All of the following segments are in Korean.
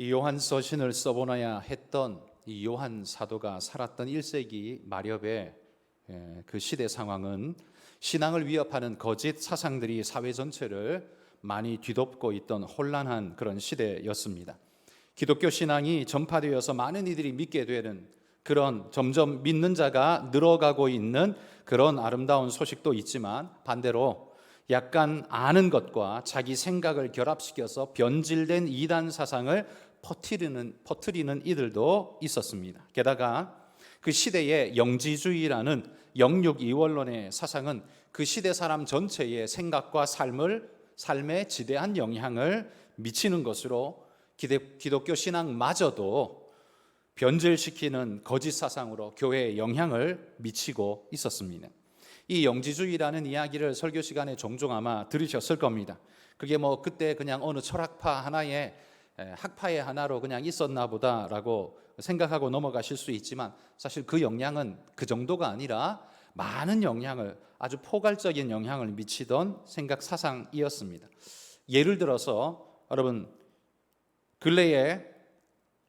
이 요한 서신을 써보나야 했던 이 요한 사도가 살았던 1세기 말엽의 그 시대 상황은 신앙을 위협하는 거짓 사상들이 사회 전체를 많이 뒤덮고 있던 혼란한 그런 시대였습니다. 기독교 신앙이 전파되어서 많은 이들이 믿게 되는 그런 점점 믿는 자가 늘어가고 있는 그런 아름다운 소식도 있지만, 반대로 약간 아는 것과 자기 생각을 결합시켜서 변질된 이단 사상을 퍼뜨리는 이들도 있었습니다. 게다가 그 시대의 영지주의라는 영육 이원론의 사상은 그 시대 사람 전체의 생각과 삶에 지대한 영향을 미치는 것으로 기독교 신앙마저도 변질시키는 거짓 사상으로 교회에 영향을 미치고 있었습니다. 이 영지주의라는 이야기를 설교 시간에 종종 아마 들으셨을 겁니다. 그게 그때 그냥 어느 철학파 하나의 학파의 하나로 그냥 있었나 보다라고 생각하고 넘어가실 수 있지만, 사실 그 영향은 그 정도가 아니라 많은 영향을, 아주 포괄적인 영향을 미치던 생각 사상이었습니다. 예를 들어서 여러분, 근래에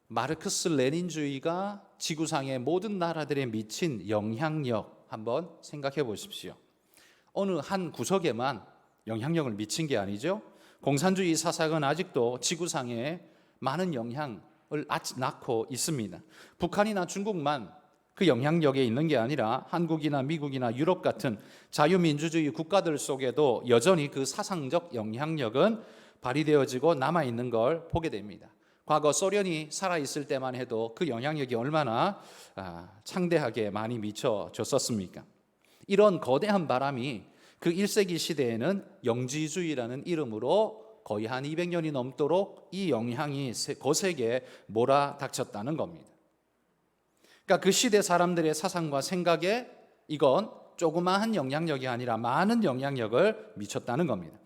마르크스 레닌주의가 지구상의 모든 나라들에 미친 영향력 한번 생각해 보십시오. 어느 한 구석에만 영향력을 미친 게 아니죠. 공산주의 사상은 아직도 지구상에 많은 영향을 낳고 있습니다. 북한이나 중국만 그 영향력에 있는 게 아니라 한국이나 미국이나 유럽 같은 자유민주주의 국가들 속에도 여전히 그 사상적 영향력은 발휘되어지고 남아있는 걸 보게 됩니다. 과거 소련이 살아있을 때만 해도 그 영향력이 얼마나 창대하게 많이 미쳐졌었습니까? 이런 거대한 바람이 그 1세기 시대에는 영지주의라는 이름으로 거의 한 200년이 넘도록 이 영향이 거세게 몰아닥쳤다는 겁니다. 그러니까 그 시대 사람들의 사상과 생각에 이건 조그마한 영향력이 아니라 많은 영향력을 미쳤다는 겁니다.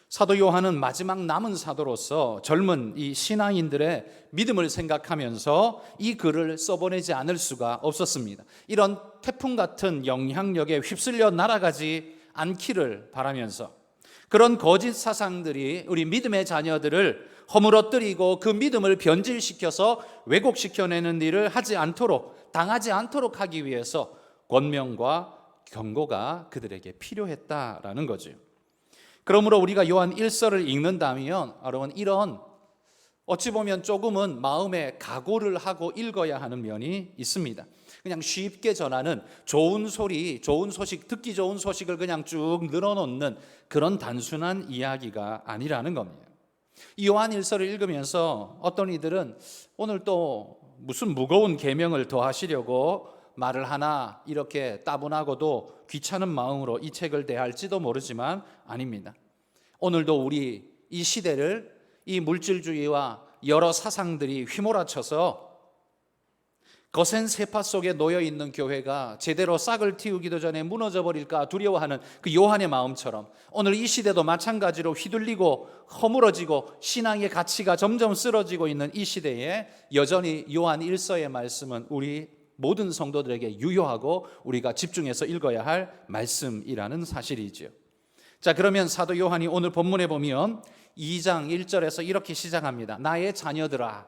사도 요한은 마지막 남은 사도로서 젊은 이 신앙인들의 믿음을 생각하면서 이 글을 써보내지 않을 수가 없었습니다. 이런 태풍 같은 영향력에 휩쓸려 날아가지 않기를 바라면서 그런 거짓 사상들이 우리 믿음의 자녀들을 허물어뜨리고 그 믿음을 변질시켜서 왜곡시켜내는 일을 하지 않도록, 당하지 않도록 하기 위해서 권명과 경고가 그들에게 필요했다라는 거죠. 그러므로 우리가 요한 1서를 읽는다면 여러분, 이런 어찌 보면 조금은 마음의 각오를 하고 읽어야 하는 면이 있습니다. 그냥 쉽게 전하는 좋은 소식, 듣기 좋은 소식을 그냥 쭉 늘어놓는 그런 단순한 이야기가 아니라는 겁니다. 이 요한 1서를 읽으면서 어떤 이들은 오늘 또 무슨 무거운 계명을 더하시려고 말을 하나, 이렇게 따분하고도 귀찮은 마음으로 이 책을 대할지도 모르지만 아닙니다. 오늘도 우리 이 시대를 이 물질주의와 여러 사상들이 휘몰아쳐서 거센 세파 속에 놓여 있는 교회가 제대로 싹을 틔우기도 전에 무너져 버릴까 두려워하는 그 요한의 마음처럼 오늘 이 시대도 마찬가지로 휘둘리고 허물어지고 신앙의 가치가 점점 쓰러지고 있는 이 시대에 여전히 요한 1서의 말씀은 우리 모든 성도들에게 유효하고 우리가 집중해서 읽어야 할 말씀이라는 사실이죠. 자, 그러면 사도 요한이 오늘 본문에 보면 2장 1절에서 이렇게 시작합니다. 나의 자녀들아.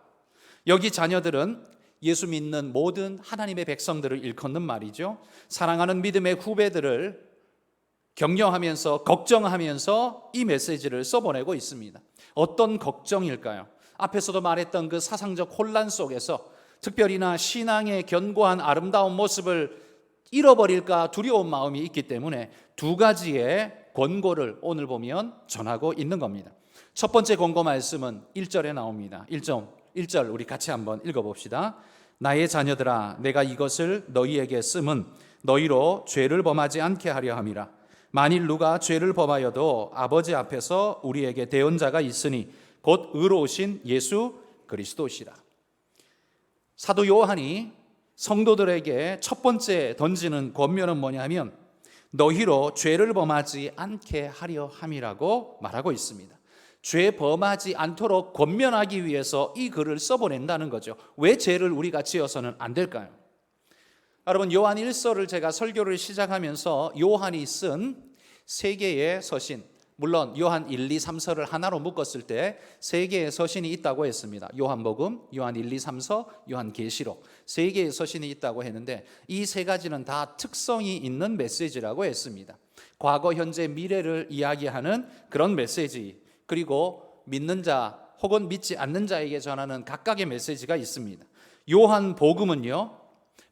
여기 자녀들은 예수 믿는 모든 하나님의 백성들을 일컫는 말이죠. 사랑하는 믿음의 후배들을 격려하면서 걱정하면서 이 메시지를 써보내고 있습니다. 어떤 걱정일까요? 앞에서도 말했던 그 사상적 혼란 속에서 특별히나 신앙의 견고한 아름다운 모습을 잃어버릴까 두려운 마음이 있기 때문에 두 가지의 권고를 오늘 보면 전하고 있는 겁니다. 첫 번째 권고 말씀은 1절에 나옵니다. 1절 우리 같이 한번 읽어봅시다. 나의 자녀들아, 내가 이것을 너희에게 쓰면 너희로 죄를 범하지 않게 하려 함이라. 만일 누가 죄를 범하여도 아버지 앞에서 우리에게 대언자가 있으니 곧 의로우신 예수 그리스도시라. 사도 요한이 성도들에게 첫 번째 던지는 권면은 뭐냐면 너희로 죄를 범하지 않게 하려 함이라고 말하고 있습니다. 죄 범하지 않도록 권면하기 위해서 이 글을 써보낸다는 거죠. 왜 죄를 우리가 지어서는 안 될까요? 여러분, 요한 1서를 제가 설교를 시작하면서 요한이 쓴 세 개의 서신, 물론 요한 1, 2, 3서를 하나로 묶었을 때 세 개의 서신이 있다고 했습니다. 요한복음, 요한 1, 2, 3서, 요한계시록 세 개의 서신이 있다고 했는데 이 세 가지는 다 특성이 있는 메시지라고 했습니다. 과거, 현재, 미래를 이야기하는 그런 메시지, 그리고 믿는 자 혹은 믿지 않는 자에게 전하는 각각의 메시지가 있습니다. 요한복음은요,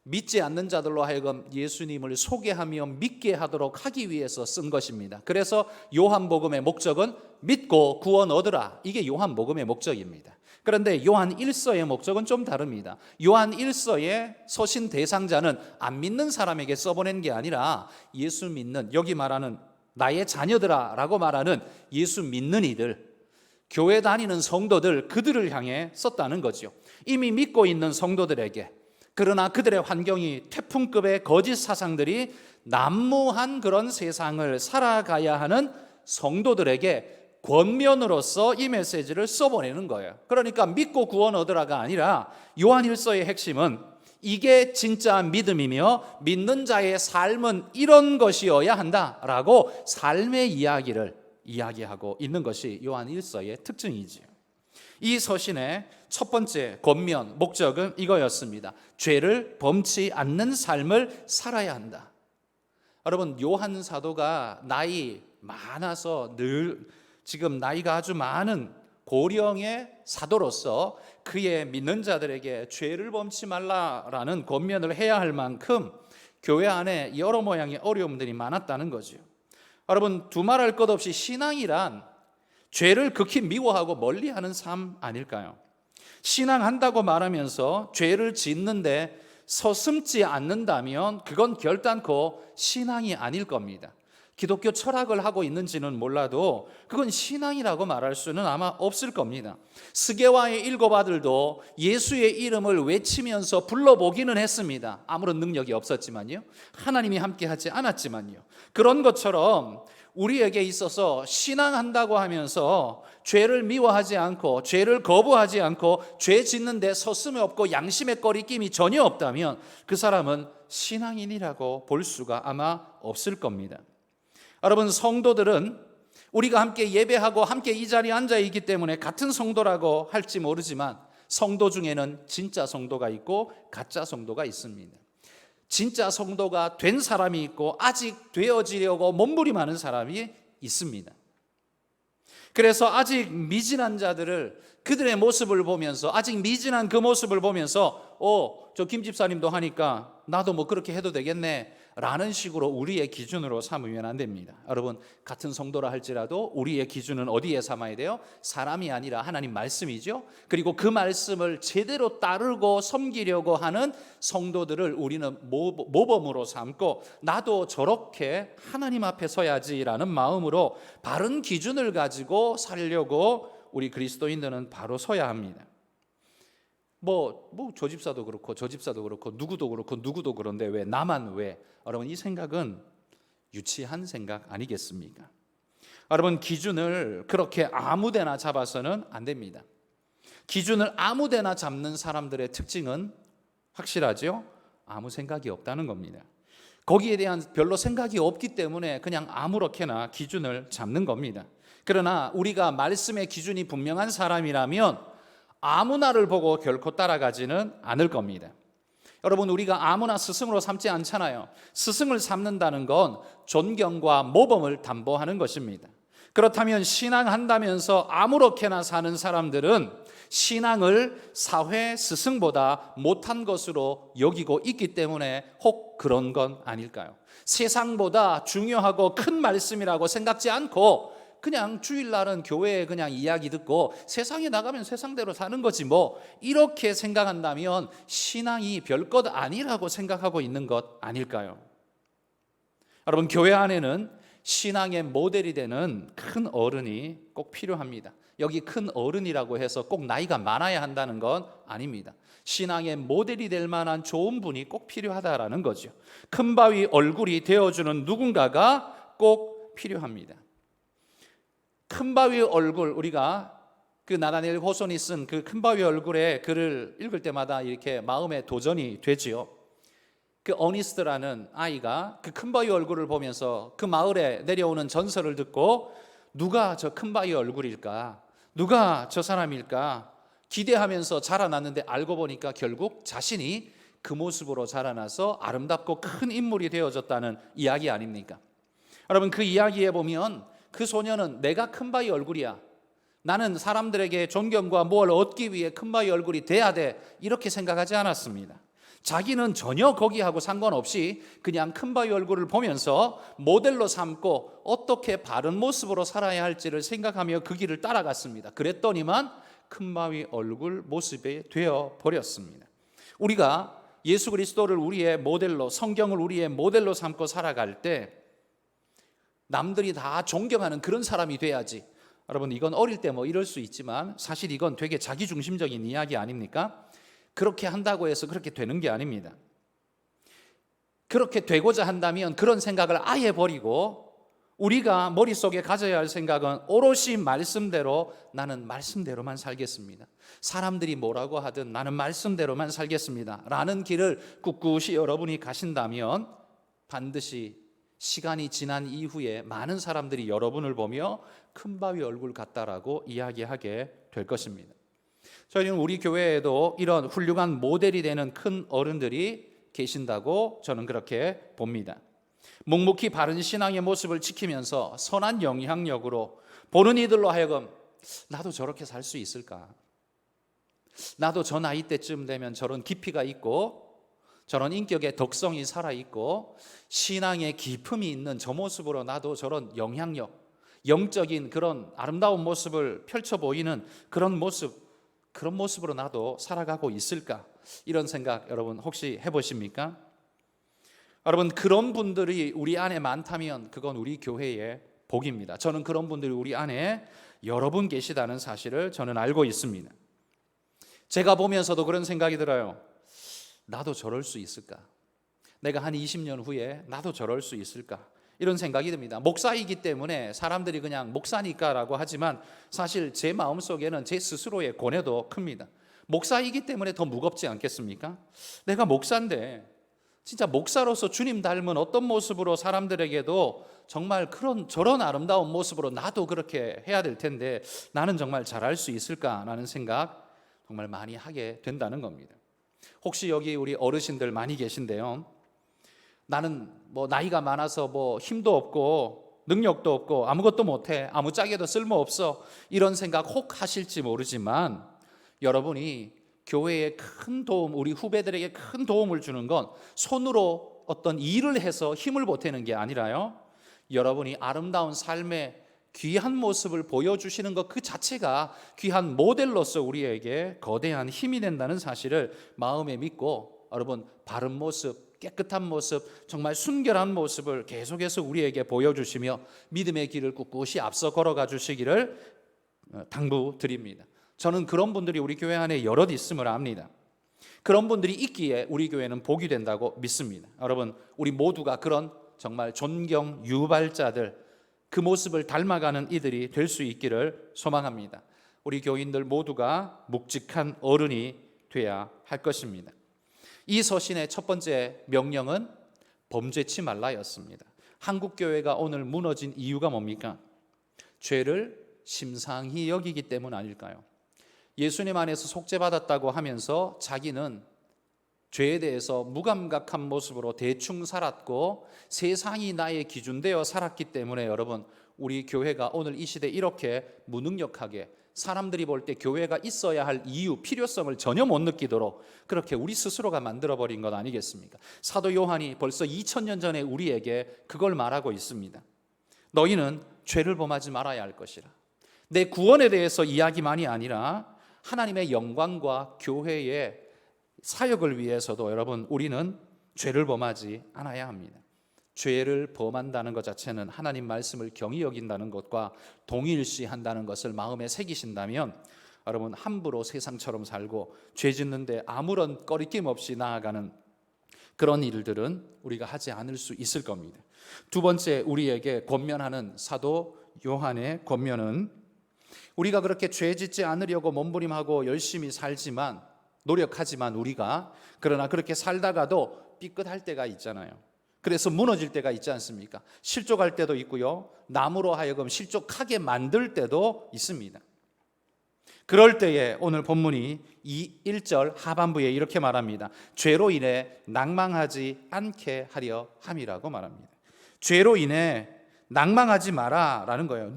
믿지 않는 자들로 하여금 예수님을 소개하며 믿게 하도록 하기 위해서 쓴 것입니다. 그래서 요한복음의 목적은 믿고 구원 얻으라, 이게 요한복음의 목적입니다. 그런데 요한 1서의 목적은 좀 다릅니다. 요한 1서의 서신 대상자는 안 믿는 사람에게 써보낸 게 아니라 예수 믿는, 여기 말하는 나의 자녀들아 라고 말하는 예수 믿는 이들, 교회 다니는 성도들, 그들을 향해 썼다는 거죠. 이미 믿고 있는 성도들에게, 그러나 그들의 환경이 태풍급의 거짓 사상들이 난무한 그런 세상을 살아가야 하는 성도들에게 권면으로서 이 메시지를 써보내는 거예요. 그러니까 믿고 구원 얻으라가 아니라 요한일서의 핵심은 이게 진짜 믿음이며 믿는 자의 삶은 이런 것이어야 한다라고 삶의 이야기를 이야기하고 있는 것이 요한일서의 특징이지요. 이 서신의 첫 번째 권면, 목적은 이거였습니다. 죄를 범치 않는 삶을 살아야 한다. 여러분, 요한 사도가 나이 많아서 늘 지금 나이가 아주 많은 고령의 사도로서 그의 믿는 자들에게 죄를 범치 말라라는 권면을 해야 할 만큼 교회 안에 여러 모양의 어려움들이 많았다는 거죠. 여러분, 두말할 것 없이 신앙이란 죄를 극히 미워하고 멀리하는 삶 아닐까요? 신앙한다고 말하면서 죄를 짓는데 서슴지 않는다면 그건 결단코 신앙이 아닐 겁니다. 기독교 철학을 하고 있는지는 몰라도 그건 신앙이라고 말할 수는 아마 없을 겁니다. 스게와의 7 아들도 예수의 이름을 외치면서 불러보기는 했습니다. 아무런 능력이 없었지만요, 하나님이 함께하지 않았지만요. 그런 것처럼 우리에게 있어서 신앙한다고 하면서 죄를 미워하지 않고 죄를 거부하지 않고 죄 짓는데 서슴이 없고 양심의 꺼리낌이 전혀 없다면 그 사람은 신앙인이라고 볼 수가 아마 없을 겁니다. 여러분, 성도들은 우리가 함께 예배하고 함께 이 자리에 앉아 있기 때문에 같은 성도라고 할지 모르지만 성도 중에는 진짜 성도가 있고 가짜 성도가 있습니다. 진짜 성도가 된 사람이 있고 아직 되어지려고 몸부림하는 사람이 있습니다. 그래서 아직 미진한 자들을, 그들의 모습을 보면서, 아직 미진한 그 모습을 보면서 저 김 집사님도 하니까 나도 뭐 그렇게 해도 되겠네 라는 식으로 우리의 기준으로 삼으면 안 됩니다. 여러분, 같은 성도라 할지라도 우리의 기준은 어디에 삼아야 돼요? 사람이 아니라 하나님 말씀이죠. 그리고 그 말씀을 제대로 따르고 섬기려고 하는 성도들을 우리는 모범으로 삼고 나도 저렇게 하나님 앞에 서야지라는 마음으로 바른 기준을 가지고 살려고 우리 그리스도인들은 바로 서야 합니다. 저 집사도 그렇고 저 집사도 그렇고 누구도 그렇고 누구도 그런데 왜 나만 왜? 여러분, 이 생각은 유치한 생각 아니겠습니까? 여러분, 기준을 그렇게 아무데나 잡아서는 안 됩니다. 기준을 아무데나 잡는 사람들의 특징은 확실하죠? 아무 생각이 없다는 겁니다. 거기에 대한 별로 생각이 없기 때문에 그냥 아무렇게나 기준을 잡는 겁니다. 그러나 우리가 말씀의 기준이 분명한 사람이라면 아무나를 보고 결코 따라가지는 않을 겁니다. 여러분, 우리가 아무나 스승으로 삼지 않잖아요. 스승을 삼는다는 건 존경과 모범을 담보하는 것입니다. 그렇다면 신앙한다면서 아무렇게나 사는 사람들은 신앙을 사회 스승보다 못한 것으로 여기고 있기 때문에 혹 그런 건 아닐까요? 세상보다 중요하고 큰 말씀이라고 생각지 않고 그냥 주일날은 교회에 그냥 이야기 듣고 세상에 나가면 세상대로 사는 거지 뭐, 이렇게 생각한다면 신앙이 별것 아니라고 생각하고 있는 것 아닐까요? 여러분, 교회 안에는 신앙의 모델이 되는 큰 어른이 꼭 필요합니다. 여기 큰 어른이라고 해서 꼭 나이가 많아야 한다는 건 아닙니다. 신앙의 모델이 될 만한 좋은 분이 꼭 필요하다라는 거죠. 큰 바위 얼굴이 되어주는 누군가가 꼭 필요합니다. 큰 바위 얼굴, 우리가 그 나다니엘 호손이 쓴 그 큰 바위 얼굴의 글을 읽을 때마다 이렇게 마음에 도전이 되지요. 그 어니스트라는 아이가 그 큰 바위 얼굴을 보면서 그 마을에 내려오는 전설을 듣고 누가 저 큰바위 얼굴일까? 누가 저 사람일까? 기대하면서 자라났는데 알고 보니까 결국 자신이 그 모습으로 자라나서 아름답고 큰 인물이 되어졌다는 이야기 아닙니까? 여러분, 그 이야기에 보면 그 소녀는 내가 큰바위 얼굴이야, 나는 사람들에게 존경과 뭘 얻기 위해 큰바위 얼굴이 돼야 돼, 이렇게 생각하지 않았습니다. 자기는 전혀 거기하고 상관없이 그냥 큰바위 얼굴을 보면서 모델로 삼고 어떻게 바른 모습으로 살아야 할지를 생각하며 그 길을 따라갔습니다. 그랬더니만 큰바위 얼굴 모습이 되어 버렸습니다. 우리가 예수 그리스도를 우리의 모델로, 성경을 우리의 모델로 삼고 살아갈 때 남들이 다 존경하는 그런 사람이 돼야지. 여러분, 이건 어릴 때 뭐 이럴 수 있지만 사실 이건 되게 자기중심적인 이야기 아닙니까? 그렇게 한다고 해서 그렇게 되는 게 아닙니다. 그렇게 되고자 한다면 그런 생각을 아예 버리고 우리가 머릿속에 가져야 할 생각은 오롯이 말씀대로, 나는 말씀대로만 살겠습니다, 사람들이 뭐라고 하든 나는 말씀대로만 살겠습니다 라는 길을 꿋꿋이 여러분이 가신다면 반드시 시간이 지난 이후에 많은 사람들이 여러분을 보며 큰바위 얼굴 같다라고 이야기하게 될 것입니다. 저희는 우리 교회에도 이런 훌륭한 모델이 되는 큰 어른들이 계신다고 저는 그렇게 봅니다. 묵묵히 바른 신앙의 모습을 지키면서 선한 영향력으로 보는 이들로 하여금 나도 저렇게 살 수 있을까? 나도 저 나이 때쯤 되면 저런 깊이가 있고 저런 인격의 덕성이 살아있고 신앙의 기품이 있는 저 모습으로 나도 저런 영향력, 영적인 그런 아름다운 모습을 펼쳐 보이는 그런 모습으로 나도 살아가고 있을까? 이런 생각 여러분 혹시 해보십니까? 여러분, 그런 분들이 우리 안에 많다면 그건 우리 교회의 복입니다. 저는 그런 분들이 우리 안에 여러분 계시다는 사실을 저는 알고 있습니다. 제가 보면서도 그런 생각이 들어요. 나도 저럴 수 있을까? 내가 한 20년 후에 나도 저럴 수 있을까? 이런 생각이 듭니다. 목사이기 때문에 사람들이 그냥 목사니까라고 하지만 사실 제 마음속에는 제 스스로의 고뇌도 큽니다. 목사이기 때문에 더 무겁지 않겠습니까? 내가 목사인데 진짜 목사로서 주님 닮은 어떤 모습으로 사람들에게도 정말 저런 아름다운 모습으로 나도 그렇게 해야 될 텐데 나는 정말 잘할 수 있을까라는 생각 정말 많이 하게 된다는 겁니다. 혹시 여기 우리 어르신들 많이 계신데요, 나는 뭐 나이가 많아서 뭐 힘도 없고 능력도 없고 아무것도 못해, 아무짝에도 쓸모없어, 이런 생각 혹 하실지 모르지만 여러분이 교회에 큰 도움, 우리 후배들에게 큰 도움을 주는 건 손으로 어떤 일을 해서 힘을 보태는 게 아니라요, 여러분이 아름다운 삶의 귀한 모습을 보여주시는 것 그 자체가 귀한 모델로서 우리에게 거대한 힘이 된다는 사실을 마음에 믿고 여러분, 바른 모습, 깨끗한 모습, 정말 순결한 모습을 계속해서 우리에게 보여주시며 믿음의 길을 꿋꿋이 앞서 걸어가 주시기를 당부드립니다. 저는 그런 분들이 우리 교회 안에 여럿 있음을 압니다. 그런 분들이 있기에 우리 교회는 복이 된다고 믿습니다. 여러분, 우리 모두가 그런 정말 존경 유발자들, 그 모습을 닮아가는 이들이 될 수 있기를 소망합니다. 우리 교인들 모두가 묵직한 어른이 돼야 할 것입니다. 이 서신의 첫 번째 명령은 범죄치 말라였습니다. 한국 교회가 오늘 무너진 이유가 뭡니까? 죄를 심상히 여기기 때문 아닐까요? 예수님 안에서 속죄받았다고 하면서 자기는 죄에 대해서 무감각한 모습으로 대충 살았고 세상이 나의 기준되어 살았기 때문에 여러분, 우리 교회가 오늘 이 시대에 이렇게 무능력하게 사람들이 볼 때 교회가 있어야 할 이유, 필요성을 전혀 못 느끼도록 그렇게 우리 스스로가 만들어버린 것 아니겠습니까? 사도 요한이 벌써 2000년 전에 우리에게 그걸 말하고 있습니다. 너희는 죄를 범하지 말아야 할 것이라. 내 구원에 대해서 이야기만이 아니라 하나님의 영광과 교회의 사역을 위해서도 여러분, 우리는 죄를 범하지 않아야 합니다. 죄를 범한다는 것 자체는 하나님 말씀을 경히 여긴다는 것과 동일시한다는 것을 마음에 새기신다면 여러분, 함부로 세상처럼 살고 죄 짓는데 아무런 꺼리낌 없이 나아가는 그런 일들은 우리가 하지 않을 수 있을 겁니다. 두 번째, 우리에게 권면하는 사도 요한의 권면은 우리가 그렇게 죄 짓지 않으려고 몸부림하고 열심히 노력하지만 우리가 그러나 그렇게 살다가도 삐끗할 때가 있잖아요. 그래서 무너질 때가 있지 않습니까? 실족할 때도 있고요, 나무로 하여금 실족하게 만들 때도 있습니다. 그럴 때에 오늘 본문이 1절 하반부에 이렇게 말합니다. 죄로 인해 낭망하지 않게 하려 함이라고 말합니다. 죄로 인해 낭망하지 마라 라는 거예요.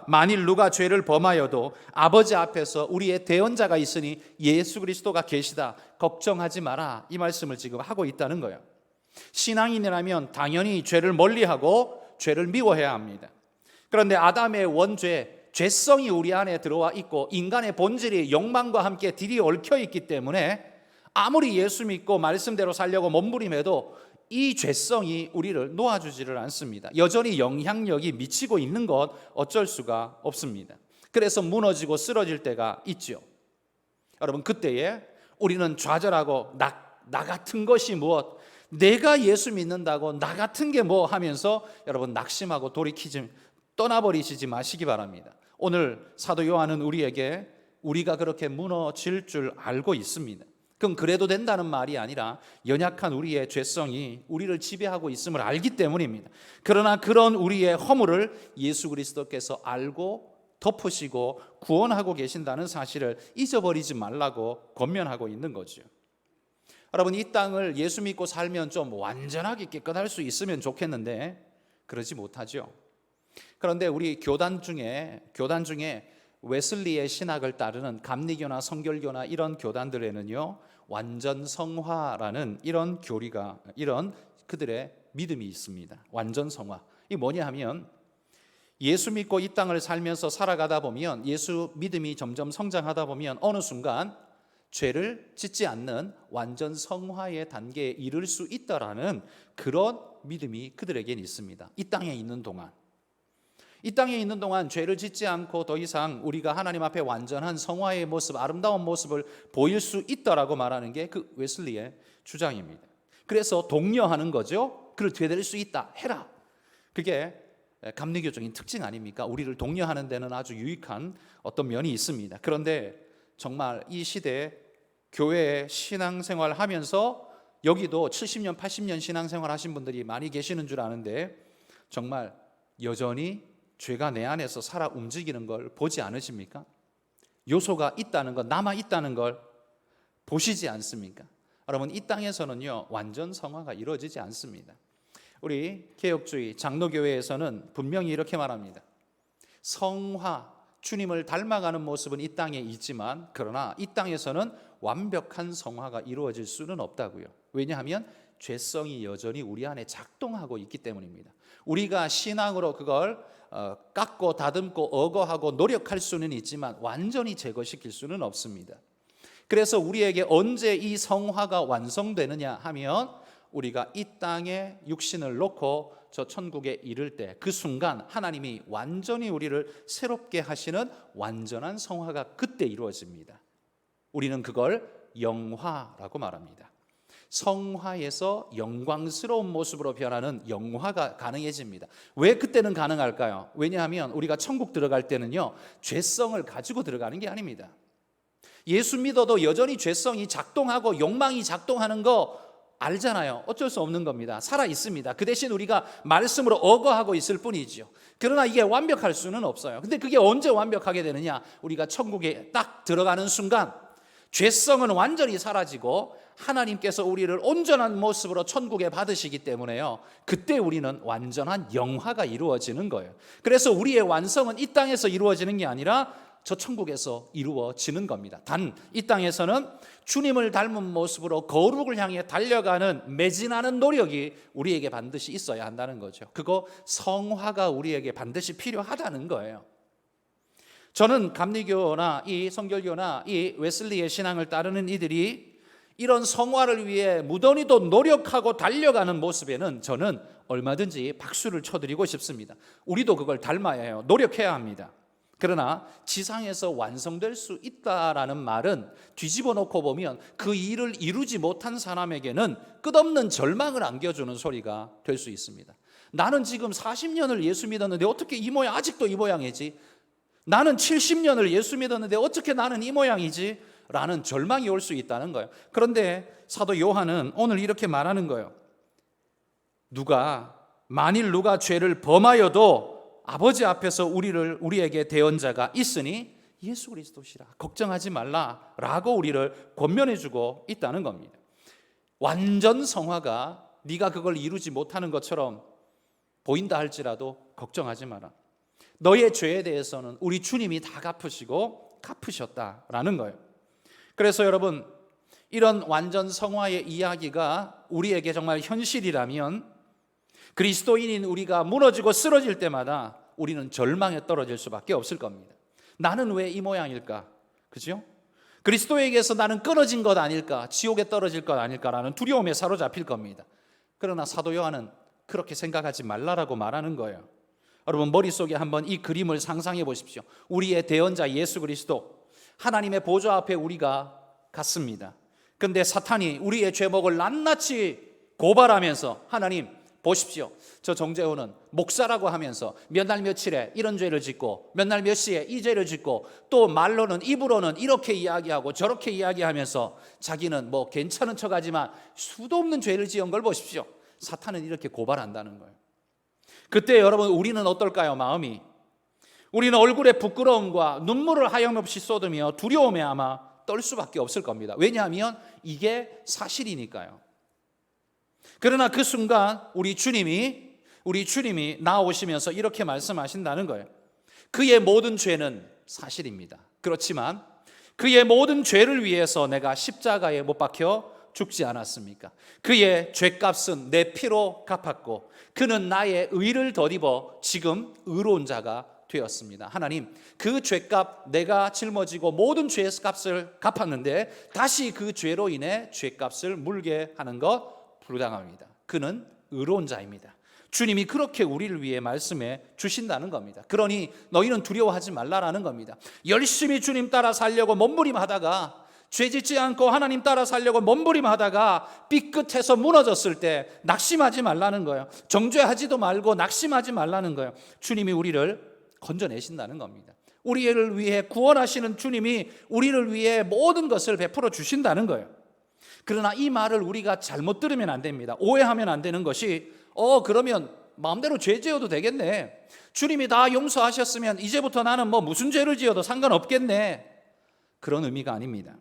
만일 누가 죄를 범하여도 아버지 앞에서 우리의 대언자가 있으니 예수 그리스도가 계시다, 걱정하지 마라, 이 말씀을 지금 하고 있다는 거예요. 신앙인이라면 당연히 죄를 멀리하고 죄를 미워해야 합니다. 그런데 아담의 원죄, 죄성이 우리 안에 들어와 있고 인간의 본질이 욕망과 함께 딜이 얽혀 있기 때문에 아무리 예수 믿고 말씀대로 살려고 몸부림해도 이 죄성이 우리를 놓아주지를 않습니다. 여전히 영향력이 미치고 있는 것 어쩔 수가 없습니다. 그래서 무너지고 쓰러질 때가 있죠. 여러분, 그때에 우리는 좌절하고 나 같은 것이 무엇, 내가 예수 믿는다고 나 같은 게 뭐 하면서 여러분 낙심하고 떠나버리시지 마시기 바랍니다. 오늘 사도 요한은 우리에게 우리가 그렇게 무너질 줄 알고 있습니다. 그럼 그래도 된다는 말이 아니라 연약한 우리의 죄성이 우리를 지배하고 있음을 알기 때문입니다. 그러나 그런 우리의 허물을 예수 그리스도께서 알고 덮으시고 구원하고 계신다는 사실을 잊어버리지 말라고 권면하고 있는 거죠. 여러분, 이 땅을 예수 믿고 살면 좀 완전하게 깨끗할 수 있으면 좋겠는데 그러지 못하죠. 그런데 우리 교단 중에 웨슬리의 신학을 따르는 감리교나 성결교나 이런 교단들에는요, 완전 성화라는 이런 그들의 믿음이 있습니다. 완전 성화. 이게 뭐냐 하면 예수 믿고 이 땅을 살면서 살아가다 보면, 예수 믿음이 점점 성장하다 보면 어느 순간 죄를 짓지 않는 완전 성화의 단계에 이를 수 있다라는 그런 믿음이 그들에겐 있습니다. 이 땅에 있는 동안 죄를 짓지 않고 더 이상 우리가 하나님 앞에 완전한 성화의 모습, 아름다운 모습을 보일 수 있다라고 말하는 게 그 웨슬리의 주장입니다. 그래서 독려하는 거죠. 그를 되찾을 수 있다, 해라. 그게 감리교적인 특징 아닙니까? 우리를 독려하는 데는 아주 유익한 어떤 면이 있습니다. 그런데 정말 이 시대에 교회에 신앙생활 하면서, 여기도 70년, 80년 신앙생활 하신 분들이 많이 계시는 줄 아는데 정말 여전히 죄가 내 안에서 살아 움직이는 걸 보지 않으십니까? 요소가 있다는 것, 남아 있다는 걸 보시지 않습니까? 여러분, 이 땅에서는요, 완전 성화가 이루어지지 않습니다. 우리 개혁주의 장로교회에서는 분명히 이렇게 말합니다. 성화, 주님을 닮아가는 모습은 이 땅에 있지만, 그러나 이 땅에서는 완벽한 성화가 이루어질 수는 없다고요. 왜냐하면 죄성이 여전히 우리 안에 작동하고 있기 때문입니다. 우리가 신앙으로 그걸 깎고 다듬고 억어하고 노력할 수는 있지만 완전히 제거시킬 수는 없습니다. 그래서 우리에게 언제 이 성화가 완성되느냐 하면, 우리가 이 땅에 육신을 놓고 저 천국에 이를 때 그 순간 하나님이 완전히 우리를 새롭게 하시는 완전한 성화가 그때 이루어집니다. 우리는 그걸 영화라고 말합니다. 성화에서 영광스러운 모습으로 변하는 영화가 가능해집니다. 왜 그때는 가능할까요? 왜냐하면 우리가 천국 들어갈 때는요, 죄성을 가지고 들어가는 게 아닙니다. 예수 믿어도 여전히 죄성이 작동하고 욕망이 작동하는 거 알잖아요. 어쩔 수 없는 겁니다. 살아 있습니다. 그 대신 우리가 말씀으로 억어하고 있을 뿐이죠. 그러나 이게 완벽할 수는 없어요. 근데 그게 언제 완벽하게 되느냐? 우리가 천국에 딱 들어가는 순간 죄성은 완전히 사라지고 하나님께서 우리를 온전한 모습으로 천국에 받으시기 때문에요, 그때 우리는 완전한 영화가 이루어지는 거예요. 그래서 우리의 완성은 이 땅에서 이루어지는 게 아니라 저 천국에서 이루어지는 겁니다. 단 이 땅에서는 주님을 닮은 모습으로 거룩을 향해 달려가는 매진하는 노력이 우리에게 반드시 있어야 한다는 거죠. 그거 성화가 우리에게 반드시 필요하다는 거예요. 저는 감리교나 이 성결교나 이 웨슬리의 신앙을 따르는 이들이 이런 성화를 위해 무던히도 노력하고 달려가는 모습에는 저는 얼마든지 박수를 쳐드리고 싶습니다. 우리도 그걸 닮아야 해요. 노력해야 합니다. 그러나 지상에서 완성될 수 있다라는 말은 뒤집어 놓고 보면 그 일을 이루지 못한 사람에게는 끝없는 절망을 안겨주는 소리가 될 수 있습니다. 나는 지금 40년을 예수 믿었는데 어떻게 이 모양, 아직도 이 모양이지? 나는 70년을 예수 믿었는데 어떻게 나는 이 모양이지? 라는 절망이 올 수 있다는 거예요. 그런데 사도 요한은 오늘 이렇게 말하는 거예요. 만일 누가 죄를 범하여도 아버지 앞에서 우리에게 대언자가 있으니 예수 그리스도시라. 걱정하지 말라라고 우리를 권면해주고 있다는 겁니다. 완전 성화가 네가 그걸 이루지 못하는 것처럼 보인다 할지라도 걱정하지 마라. 너의 죄에 대해서는 우리 주님이 다 갚으셨다라는 거예요. 그래서 여러분, 이런 완전 성화의 이야기가 우리에게 정말 현실이라면 그리스도인인 우리가 무너지고 쓰러질 때마다 우리는 절망에 떨어질 수밖에 없을 겁니다. 나는 왜 이 모양일까? 그죠? 그리스도에게서 나는 끊어진 것 아닐까? 지옥에 떨어질 것 아닐까라는 두려움에 사로잡힐 겁니다. 그러나 사도 요한은 그렇게 생각하지 말라라고 말하는 거예요. 여러분, 머릿속에 한번 이 그림을 상상해 보십시오. 우리의 대언자 예수 그리스도, 하나님의 보좌 앞에 우리가 갔습니다. 근데 사탄이 우리의 죄목을 낱낱이 고발하면서 하나님 보십시오, 저 정재호는 목사라고 하면서 몇 날 며칠에 이런 죄를 짓고 몇 날 몇 시에 이 죄를 짓고 또 말로는 입으로는 이렇게 이야기하고 저렇게 이야기하면서 자기는 뭐 괜찮은 척하지만 수도 없는 죄를 지은 걸 보십시오. 사탄은 이렇게 고발한다는 거예요. 그때 여러분, 우리는 어떨까요? 마음이, 우리는 얼굴에 부끄러움과 눈물을 하염없이 쏟으며 두려움에 아마 떨 수밖에 없을 겁니다. 왜냐하면 이게 사실이니까요. 그러나 그 순간 우리 주님이 나오시면서 이렇게 말씀하신다는 거예요. 그의 모든 죄는 사실입니다. 그렇지만 그의 모든 죄를 위해서 내가 십자가에 못 박혀 죽지 않았습니까? 그의 죄값은 내 피로 갚았고 그는 나의 의를 덧입어 지금 의로운 자가 되었습니다. 하나님, 그 죄값 내가 짊어지고 모든 죄값을 갚았는데 다시 그 죄로 인해 죄값을 물게 하는 것 불당합니다. 그는 의로운 자입니다. 주님이 그렇게 우리를 위해 말씀해 주신다는 겁니다. 그러니 너희는 두려워하지 말라라는 겁니다. 열심히 주님 따라 살려고 몸부림하다가, 죄짓지 않고 하나님 따라 살려고 몸부림하다가 삐끗해서 무너졌을 때 낙심하지 말라는 거예요. 정죄하지도 말고 낙심하지 말라는 거예요. 주님이 우리를 건져내신다는 겁니다. 우리를 위해 구원하시는 주님이 우리를 위해 모든 것을 베풀어 주신다는 거예요. 그러나 이 말을 우리가 잘못 들으면 안 됩니다. 오해하면 안 되는 것이 그러면 마음대로 죄 지어도 되겠네, 주님이 다 용서하셨으면 이제부터 나는 뭐 무슨 죄를 지어도 상관없겠네, 그런 의미가 아닙니다.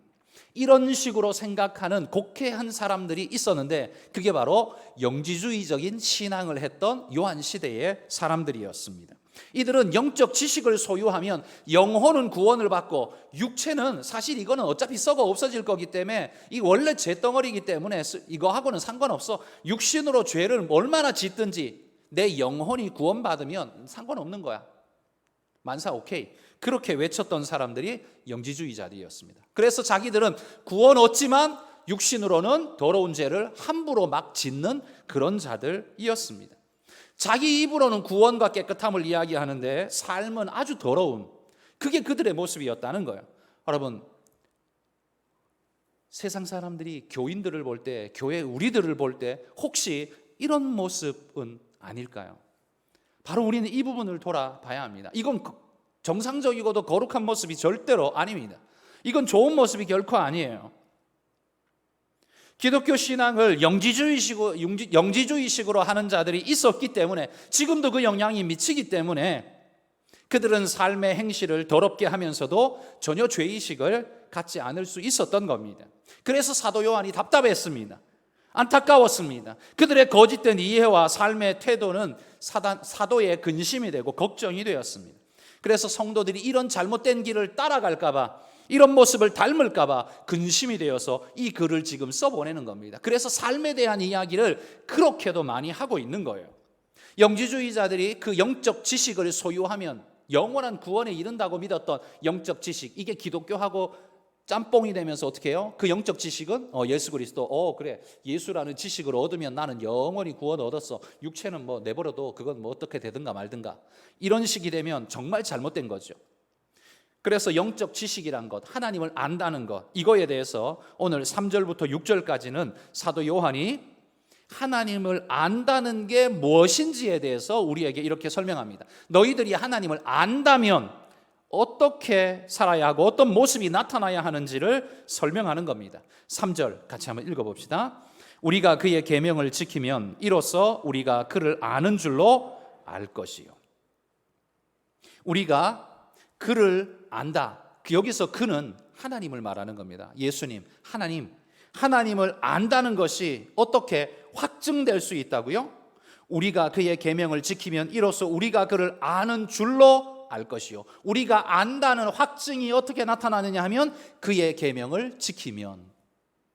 이런 식으로 생각하는 곡해한 사람들이 있었는데 그게 바로 영지주의적인 신앙을 했던 요한 시대의 사람들이었습니다. 이들은 영적 지식을 소유하면 영혼은 구원을 받고 육체는 사실 이거는 어차피 썩어 없어질 거기 때문에 이 원래 죄덩어리이기 때문에 이거하고는 상관없어, 육신으로 죄를 얼마나 짓든지 내 영혼이 구원받으면 상관없는 거야, 만사 오케이, 그렇게 외쳤던 사람들이 영지주의자들이었습니다. 그래서 자기들은 구원 얻지만 육신으로는 더러운 죄를 함부로 막 짓는 그런 자들이었습니다. 자기 입으로는 구원과 깨끗함을 이야기하는데 삶은 아주 더러운, 그게 그들의 모습이었다는 거예요. 여러분, 세상 사람들이 교인들을 볼 때, 교회 우리들을 볼 때 혹시 이런 모습은 아닐까요? 바로 우리는 이 부분을 돌아봐야 합니다. 이건 정상적이고도 거룩한 모습이 절대로 아닙니다. 이건 좋은 모습이 결코 아니에요. 기독교 신앙을 영지주의식으로 하는 자들이 있었기 때문에, 지금도 그 영향이 미치기 때문에 그들은 삶의 행실을 더럽게 하면서도 전혀 죄의식을 갖지 않을 수 있었던 겁니다. 그래서 사도 요한이 답답했습니다. 안타까웠습니다. 그들의 거짓된 이해와 삶의 태도는 사도의 근심이 되고 걱정이 되었습니다. 그래서 성도들이 이런 잘못된 길을 따라갈까 봐, 이런 모습을 닮을까 봐 근심이 되어서 이 글을 지금 써보내는 겁니다. 그래서 삶에 대한 이야기를 그렇게도 많이 하고 있는 거예요. 영지주의자들이 그 영적 지식을 소유하면 영원한 구원에 이른다고 믿었던 영적 지식, 이게 기독교하고 짬뽕이 되면서 어떻게 해요? 그 영적 지식은 예수 그리스도, 그래, 예수라는 지식을 얻으면 나는 영원히 구원 얻었어, 육체는 뭐 내버려도 그건 뭐 어떻게 되든가 말든가, 이런 식이 되면 정말 잘못된 거죠. 그래서 영적 지식이란 것, 하나님을 안다는 것, 이거에 대해서 오늘 3절부터 6절까지는 사도 요한이 하나님을 안다는 게 무엇인지에 대해서 우리에게 이렇게 설명합니다. 너희들이 하나님을 안다면 어떻게 살아야 하고 어떤 모습이 나타나야 하는지를 설명하는 겁니다. 3절 같이 한번 읽어봅시다. 우리가 그의 계명을 지키면 이로써 우리가 그를 아는 줄로 알 것이요. 우리가 그를 안다. 여기서 그는 하나님을 말하는 겁니다. 예수님, 하나님을 안다는 것이 어떻게 확증될 수 있다고요? 우리가 그의 계명을 지키면 이로써 우리가 그를 아는 줄로 알 것이요. 우리가 안다는 확증이 어떻게 나타나느냐 하면 그의 계명을 지키면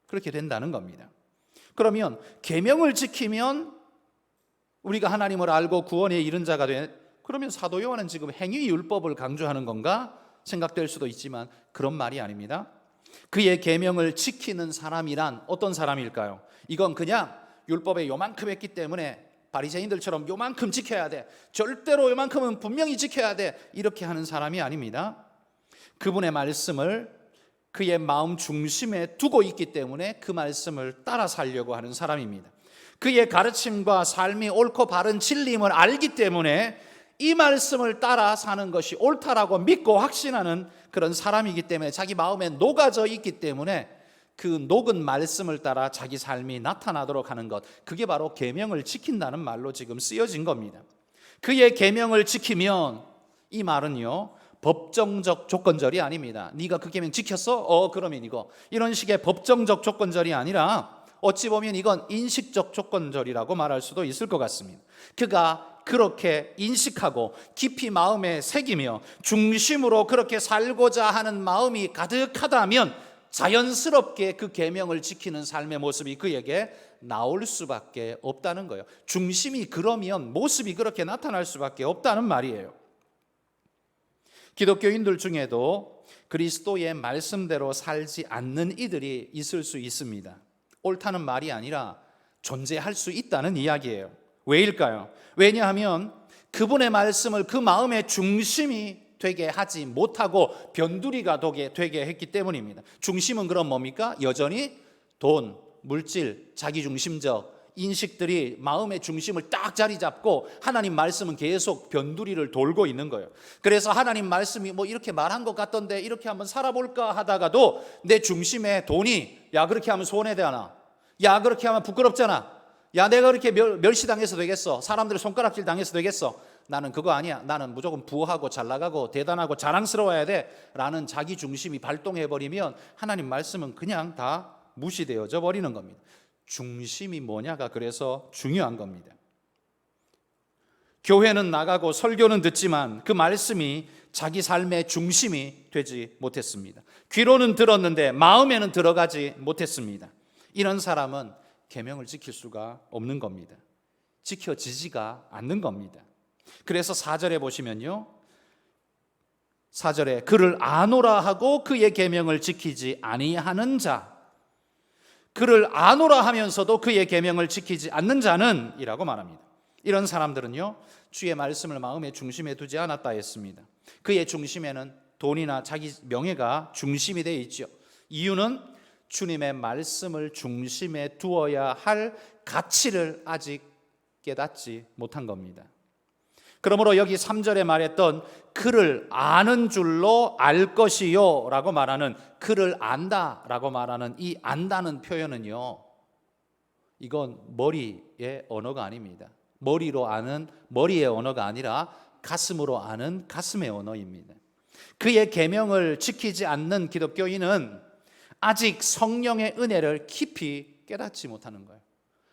그렇게 된다는 겁니다. 그러면 계명을 지키면 우리가 하나님을 알고 구원에 이른 자가 돼. 그러면 사도 요한은 지금 행위율법을 강조하는 건가 생각될 수도 있지만 그런 말이 아닙니다. 그의 계명을 지키는 사람이란 어떤 사람일까요? 이건 그냥 율법에 요만큼 했기 때문에 바리새인들처럼 요만큼 지켜야 돼, 절대로 요만큼은 분명히 지켜야 돼, 이렇게 하는 사람이 아닙니다. 그분의 말씀을 그의 마음 중심에 두고 있기 때문에 그 말씀을 따라 살려고 하는 사람입니다. 그의 가르침과 삶이 옳고 바른 진리임을 알기 때문에 이 말씀을 따라 사는 것이 옳다라고 믿고 확신하는 그런 사람이기 때문에 자기 마음에 녹아져 있기 때문에 그 녹은 말씀을 따라 자기 삶이 나타나도록 하는 것, 그게 바로 계명을 지킨다는 말로 지금 쓰여진 겁니다. 그의 계명을 지키면, 이 말은요 법정적 조건절이 아닙니다. 네가 그 계명 지켰어? 그러면 이거, 이런 식의 법정적 조건절이 아니라 어찌 보면 이건 인식적 조건절이라고 말할 수도 있을 것 같습니다. 그가 그렇게 인식하고 깊이 마음에 새기며 중심으로 그렇게 살고자 하는 마음이 가득하다면 자연스럽게 그 계명을 지키는 삶의 모습이 그에게 나올 수밖에 없다는 거예요. 중심이 그러면 모습이 그렇게 나타날 수밖에 없다는 말이에요. 기독교인들 중에도 그리스도의 말씀대로 살지 않는 이들이 있을 수 있습니다. 옳다는 말이 아니라 존재할 수 있다는 이야기예요. 왜일까요? 왜냐하면 그분의 말씀을 그 마음의 중심이 되게 하지 못하고 변두리가 되게 했기 때문입니다. 중심은 그럼 뭡니까? 여전히 돈, 물질, 자기중심적 인식들이 마음의 중심을 딱 자리 잡고 하나님 말씀은 계속 변두리를 돌고 있는 거예요. 그래서 하나님 말씀이 뭐 이렇게 말한 것 같던데 이렇게 한번 살아볼까 하다가도 내 중심에 돈이, 야 그렇게 하면 손해되나, 야 그렇게 하면 부끄럽잖아, 야 내가 그렇게 멸시당해서 되겠어, 사람들의 손가락질 당해서 되겠어, 나는 그거 아니야, 나는 무조건 부하고 잘나가고 대단하고 자랑스러워야 돼 라는 자기 중심이 발동해버리면 하나님 말씀은 그냥 다 무시되어져 버리는 겁니다. 중심이 뭐냐가 그래서 중요한 겁니다. 교회는 나가고 설교는 듣지만 그 말씀이 자기 삶의 중심이 되지 못했습니다. 귀로는 들었는데 마음에는 들어가지 못했습니다. 이런 사람은 계명을 지킬 수가 없는 겁니다. 지켜지지가 않는 겁니다. 그래서 4절에 보시면요, 4절에 그를 아노라 하고 그의 계명을 지키지 아니하는 자, 그를 아노라 하면서도 그의 계명을 지키지 않는 자는 이라고 말합니다. 이런 사람들은요 주의 말씀을 마음의 중심에 두지 않았다 했습니다. 그의 중심에는 돈이나 자기 명예가 중심이 되어 있죠. 이유는 주님의 말씀을 중심에 두어야 할 가치를 아직 깨닫지 못한 겁니다. 그러므로 여기 3절에 말했던 그를 아는 줄로 알 것이요 라고 말하는, 그를 안다 라고 말하는 이 안다는 표현은요, 이건 머리의 언어가 아닙니다. 머리로 아는 머리의 언어가 아니라 가슴으로 아는 가슴의 언어입니다. 그의 계명을 지키지 않는 기독교인은 아직 성령의 은혜를 깊이 깨닫지 못하는 거예요.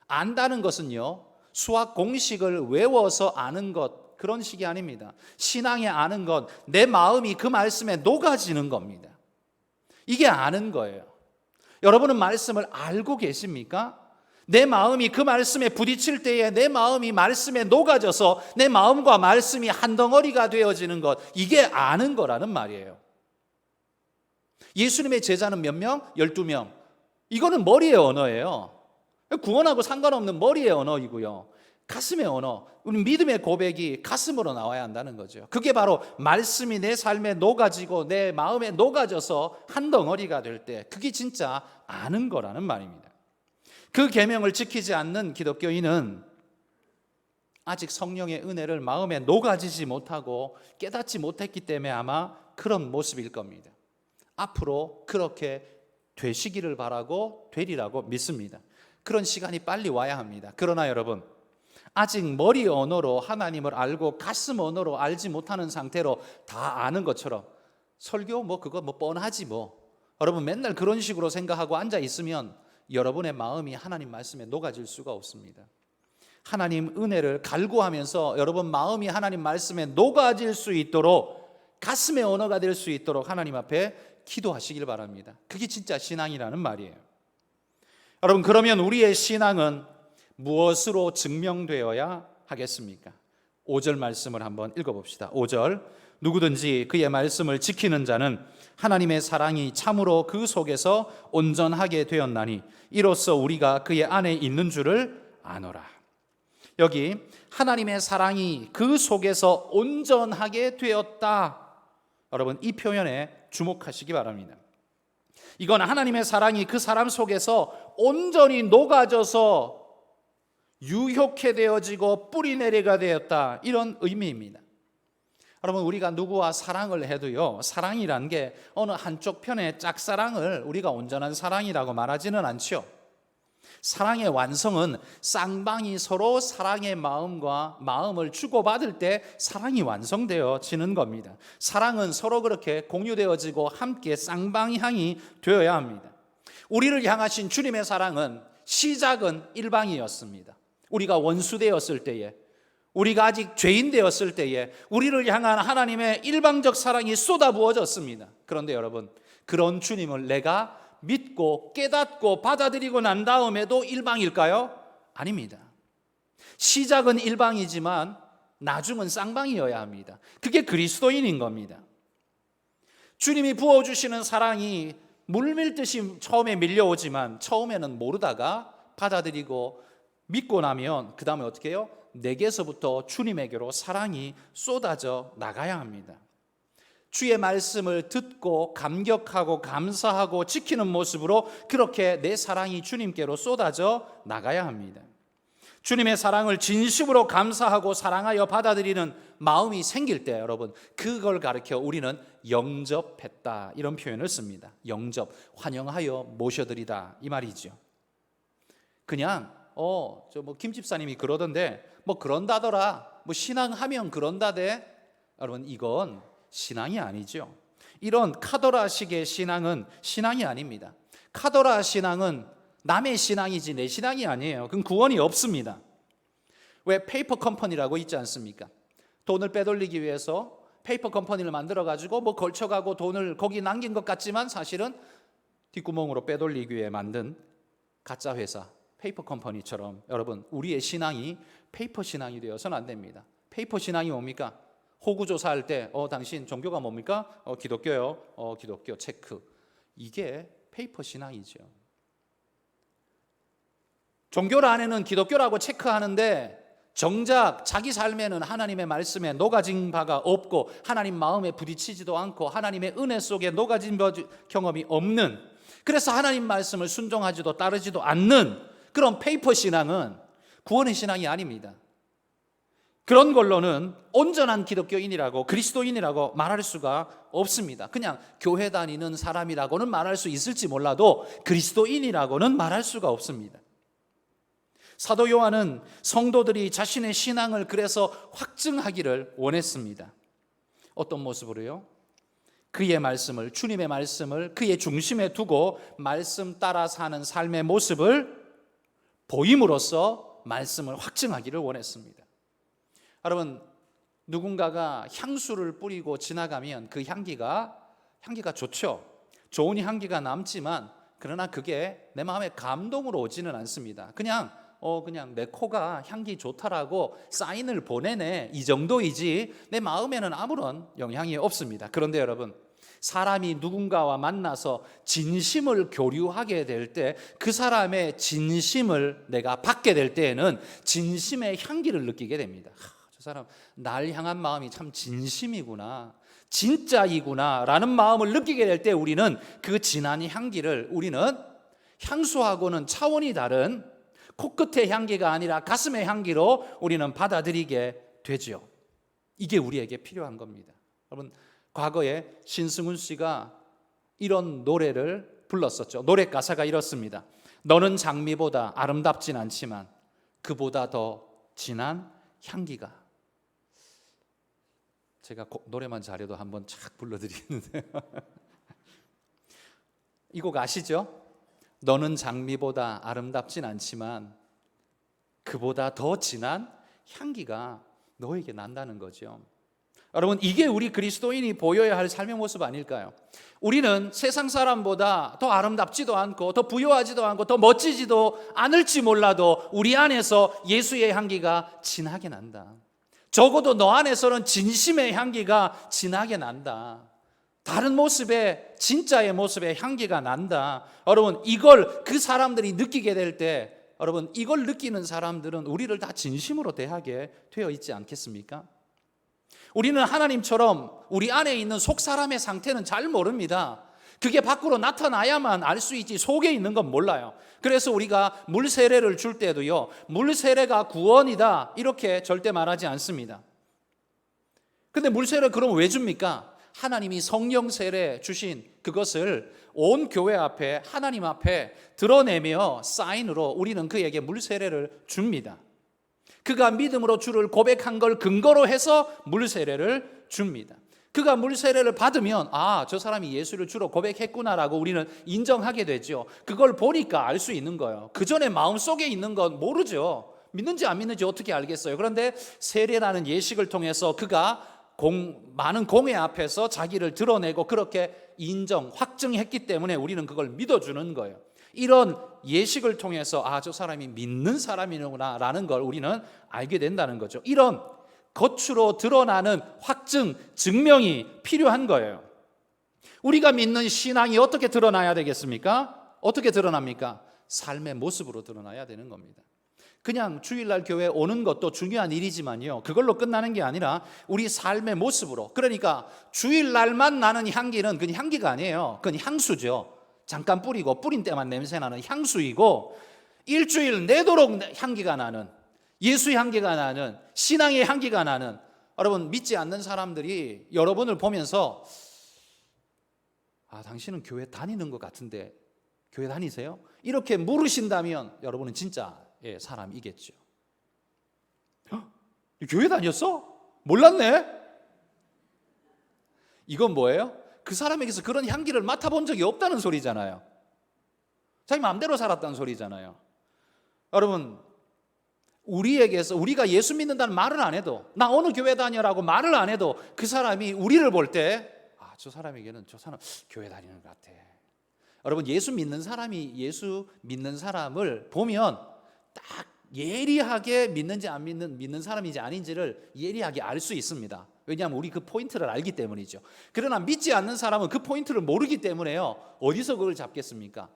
안다는 것은요 수학 공식을 외워서 아는 것, 그런 식이 아닙니다. 신앙에 아는 것, 내 마음이 그 말씀에 녹아지는 겁니다. 이게 아는 거예요. 여러분은 말씀을 알고 계십니까? 내 마음이 그 말씀에 부딪힐 때에 내 마음이 말씀에 녹아져서 내 마음과 말씀이 한 덩어리가 되어지는 것, 이게 아는 거라는 말이에요. 예수님의 제자는 몇 명? 12명. 이거는 머리의 언어예요. 구원하고 상관없는 머리의 언어이고요. 가슴의 언어, 우리 믿음의 고백이 가슴으로 나와야 한다는 거죠. 그게 바로 말씀이 내 삶에 녹아지고 내 마음에 녹아져서 한 덩어리가 될 때, 그게 진짜 아는 거라는 말입니다. 그 계명을 지키지 않는 기독교인은 아직 성령의 은혜를 마음에 녹아지지 못하고 깨닫지 못했기 때문에 아마 그런 모습일 겁니다. 앞으로 그렇게 되시기를 바라고 되리라고 믿습니다. 그런 시간이 빨리 와야 합니다. 그러나 여러분, 아직 머리 언어로 하나님을 알고 가슴 언어로 알지 못하는 상태로 다 아는 것처럼 설교 그거 뻔하지 여러분 맨날 그런 식으로 생각하고 앉아 있으면 여러분의 마음이 하나님 말씀에 녹아질 수가 없습니다. 하나님 은혜를 갈구하면서 여러분 마음이 하나님 말씀에 녹아질 수 있도록, 가슴의 언어가 될 수 있도록 하나님 앞에 기도하시길 바랍니다. 그게 진짜 신앙이라는 말이에요. 여러분, 그러면 우리의 신앙은 무엇으로 증명되어야 하겠습니까? 5절 말씀을 한번 읽어봅시다. 5절, 누구든지 그의 말씀을 지키는 자는 하나님의 사랑이 참으로 그 속에서 온전하게 되었나니 이로써 우리가 그의 안에 있는 줄을 아노라. 여기 하나님의 사랑이 그 속에서 온전하게 되었다. 여러분, 이 표현에 주목하시기 바랍니다. 이건 하나님의 사랑이 그 사람 속에서 온전히 녹아져서 유효케 되어지고 뿌리내리가 되었다, 이런 의미입니다. 여러분, 우리가 누구와 사랑을 해도요, 사랑이란 게 어느 한쪽 편의 짝사랑을 우리가 온전한 사랑이라고 말하지는 않죠. 사랑의 완성은 쌍방이 서로 사랑의 마음을 주고받을 때 사랑이 완성되어지는 겁니다. 사랑은 서로 그렇게 공유되어지고 함께 쌍방향이 되어야 합니다. 우리를 향하신 주님의 사랑은 시작은 일방이었습니다. 우리가 원수되었을 때에, 우리가 아직 죄인 되었을 때에 우리를 향한 하나님의 일방적 사랑이 쏟아부어졌습니다. 그런데 여러분, 그런 주님을 내가 믿고 깨닫고 받아들이고 난 다음에도 일방일까요? 아닙니다. 시작은 일방이지만 나중은 쌍방이어야 합니다. 그게 그리스도인인 겁니다. 주님이 부어주시는 사랑이 물밀듯이 처음에 밀려오지만 처음에는 모르다가 받아들이고 믿고 나면 그 다음에 어떻게 해요? 내게서부터 주님에게로 사랑이 쏟아져 나가야 합니다. 주의 말씀을 듣고 감격하고 감사하고 지키는 모습으로 그렇게 내 사랑이 주님께로 쏟아져 나가야 합니다. 주님의 사랑을 진심으로 감사하고 사랑하여 받아들이는 마음이 생길 때 여러분, 그걸 가르쳐 우리는 영접했다, 이런 표현을 씁니다. 영접, 환영하여 모셔드리다, 이 말이죠. 그냥 김 집사님이 그러던데 그런다더라, 신앙하면 그런다대. 여러분, 이건 신앙이 아니죠. 이런 카더라식의 신앙은 신앙이 아닙니다. 카더라 신앙은 남의 신앙이지 내 신앙이 아니에요. 그건 구원이 없습니다. 왜 페이퍼 컴퍼니라고 있지 않습니까? 돈을 빼돌리기 위해서 페이퍼 컴퍼니를 만들어가지고 걸쳐가고 돈을 거기 남긴 것 같지만 사실은 뒷구멍으로 빼돌리기 위해 만든 가짜 회사, 페이퍼 컴퍼니처럼 여러분, 우리의 신앙이 페이퍼 신앙이 되어서는 안 됩니다. 페이퍼 신앙이 뭡니까? 호구조사할 때 당신 종교가 뭡니까? 기독교요. 기독교 체크. 이게 페이퍼 신앙이죠. 종교 안에는 기독교라고 체크하는데 정작 자기 삶에는 하나님의 말씀에 녹아진 바가 없고 하나님 마음에 부딪히지도 않고 하나님의 은혜 속에 녹아진 경험이 없는, 그래서 하나님 말씀을 순종하지도 따르지도 않는 그런 페이퍼 신앙은 구원의 신앙이 아닙니다. 그런 걸로는 온전한 기독교인이라고, 그리스도인이라고 말할 수가 없습니다. 그냥 교회 다니는 사람이라고는 말할 수 있을지 몰라도 그리스도인이라고는 말할 수가 없습니다. 사도 요한은 성도들이 자신의 신앙을 그래서 확증하기를 원했습니다. 어떤 모습으로요? 그의 말씀을, 주님의 말씀을 그의 중심에 두고 말씀 따라 사는 삶의 모습을 보임으로써 말씀을 확증하기를 원했습니다. 여러분, 누군가가 향수를 뿌리고 지나가면 그 향기가 좋죠. 좋은 향기가 남지만 그러나 그게 내 마음에 감동으로 오지는 않습니다. 그냥 내 코가 향기 좋다라고 사인을 보내네, 이 정도이지 내 마음에는 아무런 영향이 없습니다. 그런데 여러분, 사람이 누군가와 만나서 진심을 교류하게 될 때, 그 사람의 진심을 내가 받게 될 때에는 진심의 향기를 느끼게 됩니다. 저 사람 날 향한 마음이 참 진심이구나, 진짜이구나 라는 마음을 느끼게 될 때 우리는 그 진한 향기를, 우리는 향수하고는 차원이 다른 코끝의 향기가 아니라 가슴의 향기로 우리는 받아들이게 되죠. 이게 우리에게 필요한 겁니다. 여러분, 과거에 신승훈 씨가 이런 노래를 불렀었죠. 노래 가사가 이렇습니다. 너는 장미보다 아름답진 않지만 그보다 더 진한 향기가. 제가 노래만 잘해도 한번 착 불러드리는데 이 곡 아시죠? 너는 장미보다 아름답진 않지만 그보다 더 진한 향기가 너에게 난다는 거죠. 여러분, 이게 우리 그리스도인이 보여야 할 삶의 모습 아닐까요? 우리는 세상 사람보다 더 아름답지도 않고 더 부유하지도 않고 더 멋지지도 않을지 몰라도 우리 안에서 예수의 향기가 진하게 난다. 적어도 너 안에서는 진심의 향기가 진하게 난다. 다른 모습의, 진짜의 모습의 향기가 난다. 여러분, 이걸 그 사람들이 느끼게 될 때, 여러분, 이걸 느끼는 사람들은 우리를 다 진심으로 대하게 되어 있지 않겠습니까? 우리는 하나님처럼 우리 안에 있는 속 사람의 상태는 잘 모릅니다. 그게 밖으로 나타나야만 알 수 있지 속에 있는 건 몰라요. 그래서 우리가 물 세례를 줄 때도요, 물 세례가 구원이다 이렇게 절대 말하지 않습니다. 근데 물 세례 그럼 왜 줍니까? 하나님이 성령 세례 주신 그것을 온 교회 앞에, 하나님 앞에 드러내며 사인으로 우리는 그에게 물 세례를 줍니다. 그가 믿음으로 주를 고백한 걸 근거로 해서 물 세례를 줍니다. 그가 물 세례를 받으면 저 사람이 예수를 주로 고백했구나라고 우리는 인정하게 되죠. 그걸 보니까 알 수 있는 거예요. 그 전에 마음속에 있는 건 모르죠. 믿는지 안 믿는지 어떻게 알겠어요? 그런데 세례라는 예식을 통해서 그가 많은 공회 앞에서 자기를 드러내고 그렇게 확증했기 때문에 우리는 그걸 믿어주는 거예요. 이런 예식을 통해서 저 사람이 믿는 사람이구나 라는 걸 우리는 알게 된다는 거죠. 이런 겉으로 드러나는 확증, 증명이 필요한 거예요. 우리가 믿는 신앙이 어떻게 드러나야 되겠습니까? 어떻게 드러납니까? 삶의 모습으로 드러나야 되는 겁니다. 그냥 주일날 교회 오는 것도 중요한 일이지만요, 그걸로 끝나는 게 아니라 우리 삶의 모습으로. 그러니까 주일날만 나는 향기는 그냥 향기가 아니에요. 그건 향수죠. 잠깐 뿌리고 뿌린 때만 냄새나는 향수이고, 일주일 내도록 향기가 나는, 예수의 향기가 나는, 신앙의 향기가 나는, 여러분 믿지 않는 사람들이 여러분을 보면서 당신은 교회 다니는 것 같은데 교회 다니세요? 이렇게 물으신다면 여러분은 진짜 사람이겠죠. 교회 다녔어? 몰랐네? 이건 뭐예요? 그 사람에게서 그런 향기를 맡아본 적이 없다는 소리잖아요. 자기 마음대로 살았다는 소리잖아요. 여러분, 우리가 예수 믿는다는 말을 안 해도, 나 어느 교회 다녀라고 말을 안 해도 그 사람이 우리를 볼 때 저 사람에게는 저 사람 교회 다니는 것 같아. 여러분, 예수 믿는 사람을 보면 딱 예리하게 믿는지 안 믿는 사람인지 아닌지를 예리하게 알 수 있습니다. 왜냐하면 우리 그 포인트를 알기 때문이죠. 그러나 믿지 않는 사람은 그 포인트를 모르기 때문에요, 어디서 그걸 잡겠습니까?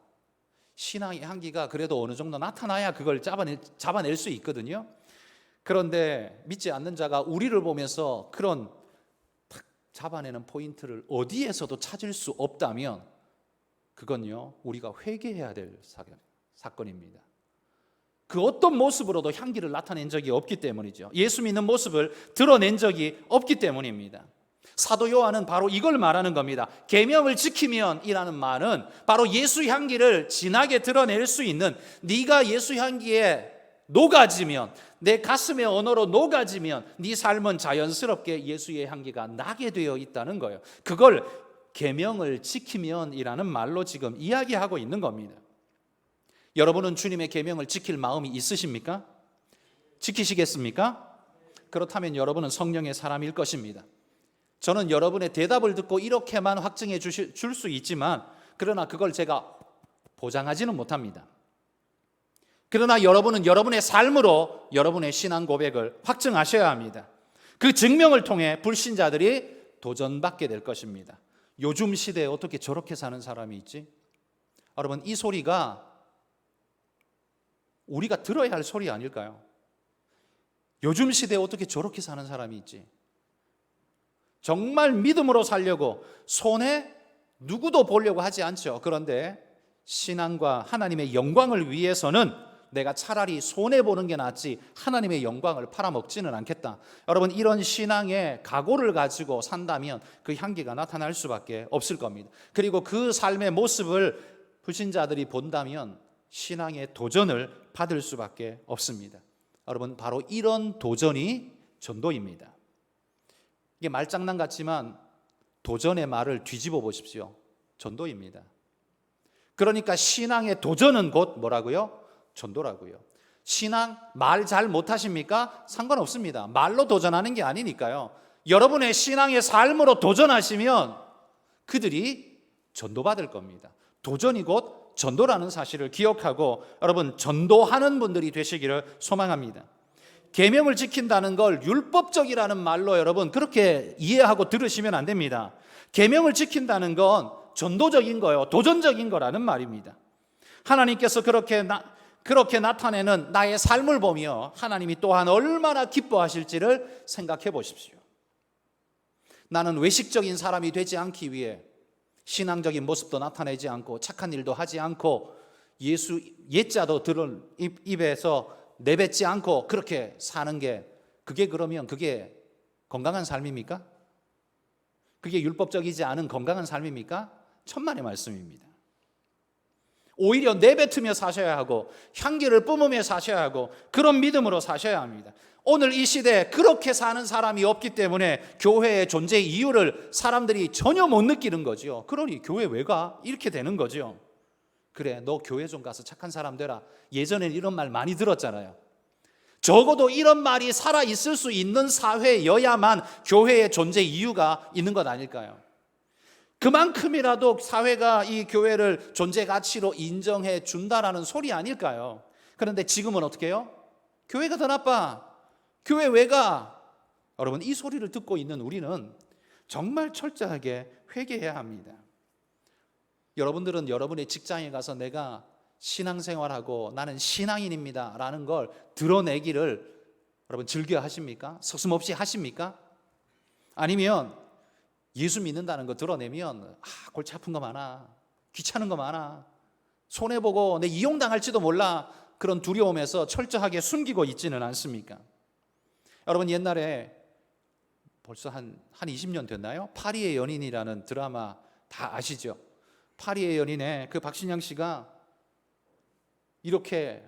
신앙의 향기가 그래도 어느 정도 나타나야 그걸 잡아낼 수 있거든요. 그런데 믿지 않는 자가 우리를 보면서 그런 탁 잡아내는 포인트를 어디에서도 찾을 수 없다면 그건요, 우리가 회개해야 될 사건입니다. 그 어떤 모습으로도 향기를 나타낸 적이 없기 때문이죠. 예수 믿는 모습을 드러낸 적이 없기 때문입니다. 사도 요한은 바로 이걸 말하는 겁니다. 계명을 지키면이라는 말은 바로 예수 향기를 진하게 드러낼 수 있는, 네가 예수 향기에 녹아지면, 내 가슴의 언어로 녹아지면 네 삶은 자연스럽게 예수의 향기가 나게 되어 있다는 거예요. 그걸 계명을 지키면이라는 말로 지금 이야기하고 있는 겁니다. 여러분은 주님의 계명을 지킬 마음이 있으십니까? 지키시겠습니까? 그렇다면 여러분은 성령의 사람일 것입니다. 저는 여러분의 대답을 듣고 이렇게만 확증해 줄 수 있지만, 그러나 그걸 제가 보장하지는 못합니다. 그러나 여러분은 여러분의 삶으로 여러분의 신앙 고백을 확증하셔야 합니다. 그 증명을 통해 불신자들이 도전받게 될 것입니다. 요즘 시대에 어떻게 저렇게 사는 사람이 있지? 여러분, 이 소리가 우리가 들어야 할 소리 아닐까요? 요즘 시대에 어떻게 저렇게 사는 사람이 있지? 정말 믿음으로 살려고 손에 누구도 보려고 하지 않죠. 그런데 신앙과 하나님의 영광을 위해서는 내가 차라리 손해보는 게 낫지 하나님의 영광을 팔아먹지는 않겠다. 여러분, 이런 신앙의 각오를 가지고 산다면 그 향기가 나타날 수밖에 없을 겁니다. 그리고 그 삶의 모습을 불신자들이 본다면 신앙의 도전을 받을 수밖에 없습니다. 여러분, 바로 이런 도전이 전도입니다. 이게 말장난 같지만 도전의 말을 뒤집어 보십시오. 전도입니다. 그러니까 신앙의 도전은 곧 뭐라고요? 전도라고요. 신앙 말 잘 못하십니까? 상관없습니다. 말로 도전하는 게 아니니까요. 여러분의 신앙의 삶으로 도전하시면 그들이 전도받을 겁니다. 도전이 곧 전도라는 사실을 기억하고 여러분, 전도하는 분들이 되시기를 소망합니다. 계명을 지킨다는 걸 율법적이라는 말로 여러분 그렇게 이해하고 들으시면 안 됩니다. 계명을 지킨다는 건 전도적인 거예요. 도전적인 거라는 말입니다. 하나님께서 그렇게 나타내는 나의 삶을 보며 하나님이 또한 얼마나 기뻐하실지를 생각해 보십시오. 나는 외식적인 사람이 되지 않기 위해 신앙적인 모습도 나타내지 않고 착한 일도 하지 않고 예수 예자도 들은 입에서 내뱉지 않고 그렇게 사는 게 그러면 그게 건강한 삶입니까? 그게 율법적이지 않은 건강한 삶입니까? 천만의 말씀입니다. 오히려 내뱉으며 사셔야 하고 향기를 뿜으며 사셔야 하고 그런 믿음으로 사셔야 합니다. 오늘 이 시대에 그렇게 사는 사람이 없기 때문에 교회의 존재 이유를 사람들이 전혀 못 느끼는 거죠. 그러니 교회 왜 가? 이렇게 되는 거죠. 그래, 너 교회 좀 가서 착한 사람 되라. 예전엔 이런 말 많이 들었잖아요. 적어도 이런 말이 살아있을 수 있는 사회여야만 교회의 존재 이유가 있는 것 아닐까요? 그만큼이라도 사회가 이 교회를 존재 가치로 인정해 준다라는 소리 아닐까요? 그런데 지금은 어떻게 해요? 교회가 더 나빠. 교회 왜 가? 여러분, 이 소리를 듣고 있는 우리는 정말 철저하게 회개해야 합니다. 여러분들은 여러분의 직장에 가서 내가 신앙생활하고 나는 신앙인입니다 라는 걸 드러내기를 여러분 즐겨 하십니까? 서슴없이 하십니까? 아니면 예수 믿는다는 거 드러내면 골치 아픈 거 많아, 귀찮은 거 많아, 손해보고 내 이용당할지도 몰라, 그런 두려움에서 철저하게 숨기고 있지는 않습니까? 여러분, 옛날에 벌써 한 20년 됐나요? 파리의 연인이라는 드라마 다 아시죠? 파리의 연인에 그 박신양 씨가 이렇게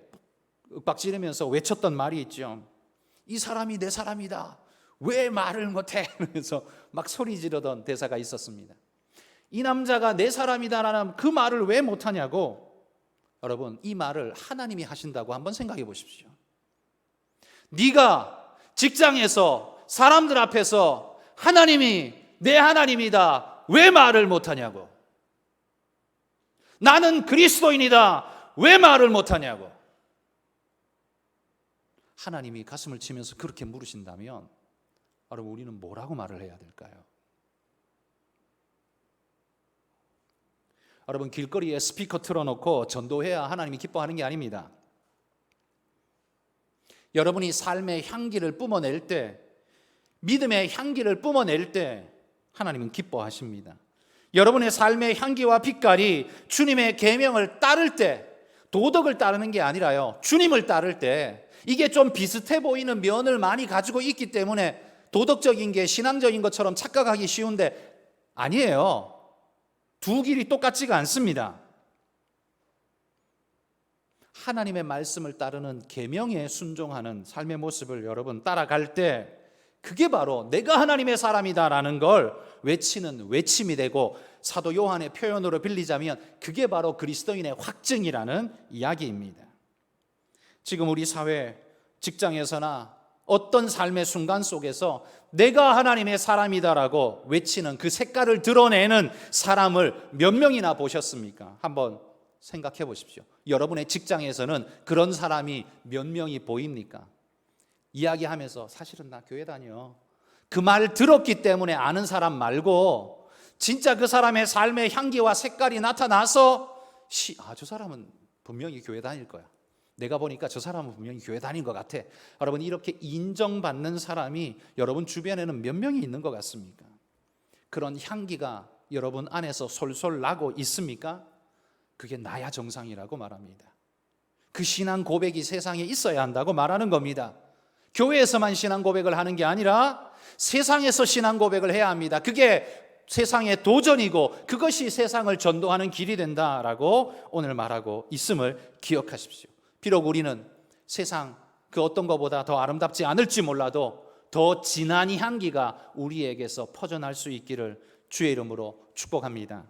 윽박지르면서 외쳤던 말이 있죠. 이 사람이 내 사람이다. 왜 말을 못해? 그래서 막 소리 지르던 대사가 있었습니다. 이 남자가 내 사람이다라는 그 말을 왜 못하냐고. 여러분, 이 말을 하나님이 하신다고 한번 생각해 보십시오. 네가 직장에서 사람들 앞에서 하나님이 내 하나님이다 왜 말을 못하냐고. 나는 그리스도인이다 왜 말을 못하냐고. 하나님이 가슴을 치면서 그렇게 물으신다면 여러분, 우리는 뭐라고 말을 해야 될까요? 여러분, 길거리에 스피커 틀어놓고 전도해야 하나님이 기뻐하는 게 아닙니다. 여러분이 삶의 향기를 뿜어낼 때, 믿음의 향기를 뿜어낼 때 하나님은 기뻐하십니다. 여러분의 삶의 향기와 빛깔이 주님의 계명을 따를 때, 도덕을 따르는 게 아니라요, 주님을 따를 때 이게 좀 비슷해 보이는 면을 많이 가지고 있기 때문에 도덕적인 게 신앙적인 것처럼 착각하기 쉬운데 아니에요. 두 길이 똑같지가 않습니다. 하나님의 말씀을 따르는 계명에 순종하는 삶의 모습을 여러분 따라갈 때 그게 바로 내가 하나님의 사람이다라는 걸 외치는 외침이 되고, 사도 요한의 표현으로 빌리자면 그게 바로 그리스도인의 확증이라는 이야기입니다. 지금 우리 사회, 직장에서나 어떤 삶의 순간 속에서 내가 하나님의 사람이다라고 외치는 그 색깔을 드러내는 사람을 몇 명이나 보셨습니까? 한번 생각해 보십시오. 여러분의 직장에서는 그런 사람이 몇 명이 보입니까? 이야기하면서 사실은 나 교회 다녀, 그 말 들었기 때문에 아는 사람 말고 진짜 그 사람의 삶의 향기와 색깔이 나타나서 저 사람은 분명히 교회 다닐 거야, 내가 보니까 저 사람은 분명히 교회 다닌 것 같아. 여러분, 이렇게 인정받는 사람이 여러분 주변에는 몇 명이 있는 것 같습니까? 그런 향기가 여러분 안에서 솔솔 나고 있습니까? 그게 나야 정상이라고 말합니다. 그 신앙 고백이 세상에 있어야 한다고 말하는 겁니다. 교회에서만 신앙 고백을 하는 게 아니라 세상에서 신앙 고백을 해야 합니다. 그게 세상의 도전이고 그것이 세상을 전도하는 길이 된다라고 오늘 말하고 있음을 기억하십시오. 비록 우리는 세상 그 어떤 것보다 더 아름답지 않을지 몰라도 더 진한 이 향기가 우리에게서 퍼져날 수 있기를 주의 이름으로 축복합니다.